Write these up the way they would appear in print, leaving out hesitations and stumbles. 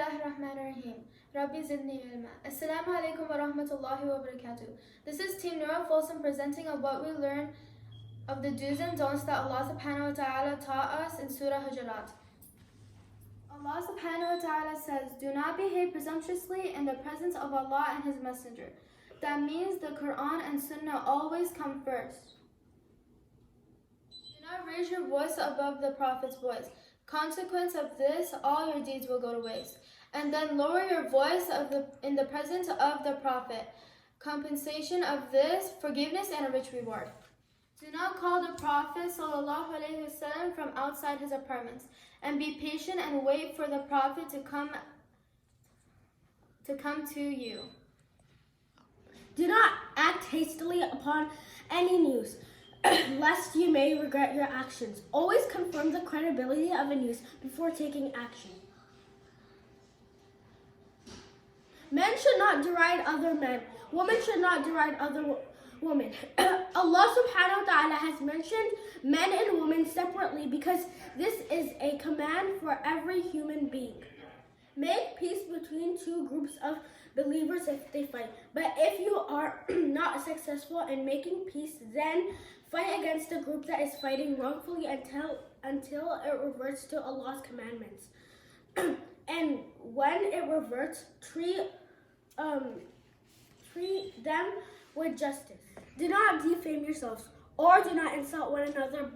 Bismillahirrahmanirrahim. Rabbi zidni ilma. Assalamu alaikum wa rahmatullahi wa barakatuh. This is Team Nura Folsom presenting of what we learned of the do's and don'ts that Allah subhanahu wa ta'ala taught us in Surah Hujurat. Allah subhanahu wa ta'ala says, do not behave presumptuously in the presence of Allah and His Messenger. That means the Quran and Sunnah always come first. Do not raise your voice above the Prophet's voice. Consequence of this, all your deeds will go to waste. And then lower your voice in the presence of the Prophet. Compensation of this, forgiveness and a rich reward. Do not call the Prophet ﷺ from outside his apartments, and be patient and wait for the Prophet to come to you. Do not act hastily upon any news, lest you may regret your actions. Always confirm the credibility of a news before taking action. Men should not deride other men. Women should not deride other women. Allah subhanahu wa ta'ala has mentioned men and women separately because this is a command for every human being. Make peace between two groups of believers if they fight. But if you are not successful in making peace, then fight against the group that is fighting wrongfully until it reverts to Allah's commandments. And when it reverts, treat them with justice. Do not defame yourselves, or do not insult one another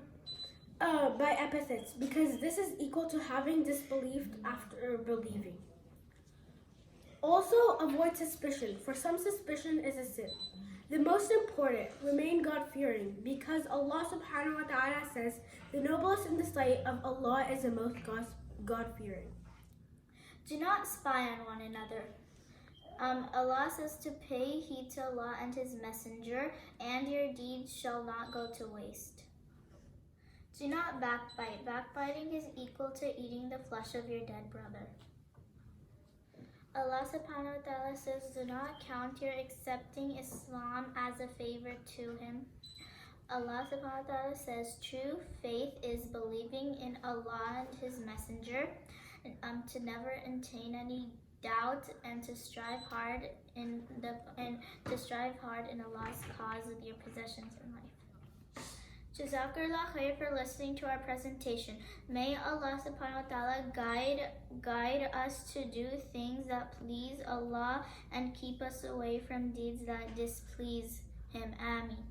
by epithets, because this is equal to having disbelieved after believing. Also, avoid suspicion, for some suspicion is a sin. The most important, remain God-fearing, because Allah subhanahu wa ta'ala says, the noblest in the sight of Allah is the most God-fearing. Do not spy on one another. Allah says to pay heed to Allah and His Messenger, and your deeds shall not go to waste. Do not backbite. Backbiting is equal to eating the flesh of your dead brother. Allah subhanahu wa ta'ala says, do not count your accepting Islam as a favor to Him. Allah subhanahu wa ta'ala says, true faith is believing in Allah and His Messenger, and to never entertain any doubt, and to strive hard in Allah's cause with your possessions in life. Jazakallah khair for listening to our presentation. May Allah subhanahu wa ta'ala guide us to do things that please Allah and keep us away from deeds that displease Him. Ameen.